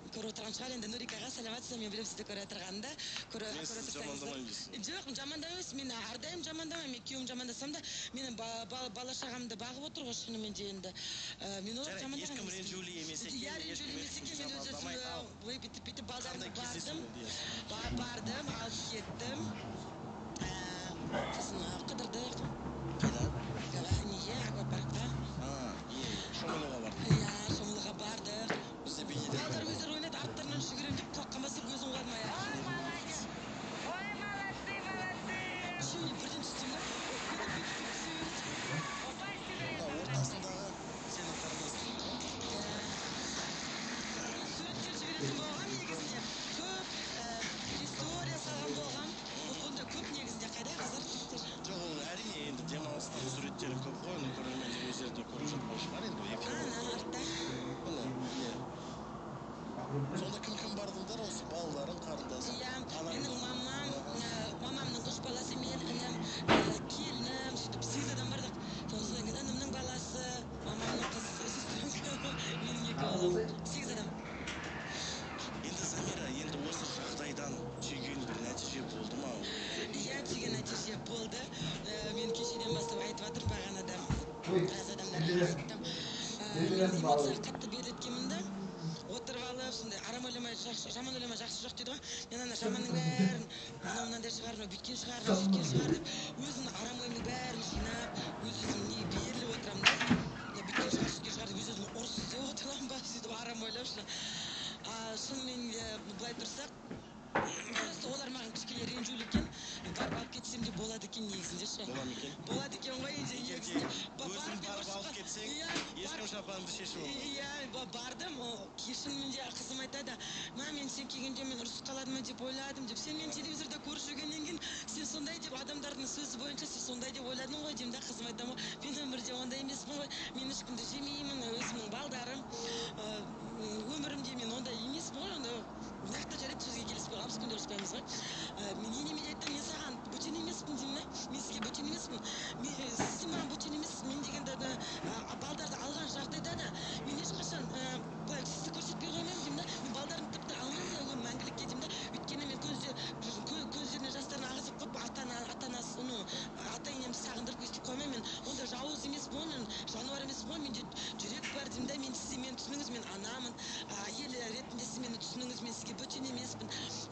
көріп отырған шығар енді. Нурикаға саламатсыз, мен білем сізді көріп отырғанды. Мен сізді жамандамаймын дейсіз. Жоқ, жамандамаймын, мен әрдайым жамандамаймын. Мен күйеуім жамандасам да, менің бала шағамды бағып отыр ғой шынымен де енді. Мен олар жамандаған емес. Ешкім ренжулі емес екен, ешкім мен жамандамай. өзім бүйтіп балдарымды Қандай бардым, алып кеттім. Сосын қыдырдық. Қайда? Неге, аквапаркта. Шомылуға бардық. Иә, шомылуға бардық. Бізде бейнеде. Балдар өздері ойнады, арттарынан жүгірем деп құлаққан басып өзім қойдым аяқ. Ой, молодец! Ой, молодцы, молодцы! Үшеуіне бірден түстім да, бүйтіп сөйтіп. Опай себе! Ортасындағы сенің қарындасың ба? Суреттер жіберетін болғам негізінде. Көп история салған болғам. Онда көп негізінде қайда қыздар жігіттер. Жоқ, ол әрине енді демалыстың суреттерін көп қой, оны көрермендер өздері де көріп жатқан шығар енді эфир. Артта. Міне. Сонда кім бардыңдар осы балаларың, қарындасың? Иә, менің мамамның үш баласы, мен інім, келінім, сөйтіп 8 адам бардық. Сосын інімнің баласы, мамамның қызы, сестрем, менің 2 балам, 8 адам. Енді Замира, енді осы жағдайдан түйген бір нәтиже болды ма? Иә, түйген нәтиже болды. Мен кешеден бастап айтып жатырмын бағанада. Біраз адамдарға айттым. Мен эмоцияға қатты берілеткенмін да. Отырып алып, сондай арам ойламай, жаман ойламай, жақсы жоқ дейді ғой. Мен ана жаманның бәрін, анау мынандай шығар, бүйткен шығар, сөйткен шығар деп, өзімнің арам ойымның бәрін жинап, өз-өзім беріліп отырамын да. Бүйткен шығар, сөйткен шығар деп, өз-өзім ұрыс іздеп отырамын ба, сөйтіп арам ойлап. Шынымен былай тұрсақ, просто олар маған кішкене ренжулі екен, барып алып кетсем де болады екен негізінде ше. Бола ма екен? Болады екен ғой, Егерде өзің барып алып кетсең, ешкім шапаныңды шешіп алмайды. Иә, бардым, шынымен де қызым айтады, мен сен келгенде мен ұрысып қалады ма деп ойладым деп. Сен мен телевизорда көріп жүргеннен кейін, сен сондай деп адамдардың сөзі бойынша сен сондай деп ойладың ғой деймін да, қызым айтамын ғой. Мен өмірде ондай емеспін ғой, мен ешкімді жемеймін, өзімнің балдарым, өмірімде мен ондай емеспін ғой, онда нақты жарайды сөзге келіспей қаламыз, күнде ұрыспаймыз ғой. Мен енеме де айттым, мен саған бөтен емеспін деймін да, мен сізге бөтен емеспін. Сен маған бөтен емессің, мен дегенде балдарды алған жағдайда да мен ешқашан былай сізді көрсетпей қоймаймын деймін да. Мен балдарымды тіпті алмаймын да мәңгілікке деймін да. Өйткені мен көздеріне жастарын ағызып қойып ата-анасы, ата-енемді сағындырып өстіп қоймаймын. Мен онда жауыз емеспін ғой, мен жануар емеспін ғой, менде жүрек бар деймін да. Мен сізді мені түсініңіз, мен анамын, әйел ретінде сіз мені түсініңіз, мен сізге бөтен емеспін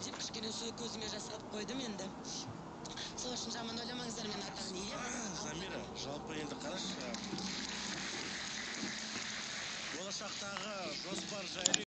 деп кішкене көзіме жас алып қойдым енді. Сол үшін жаман ойламаңыздар, мен атағын иемін. Замира, жалпы енді қарашы, болашақтағы жоспар жайлы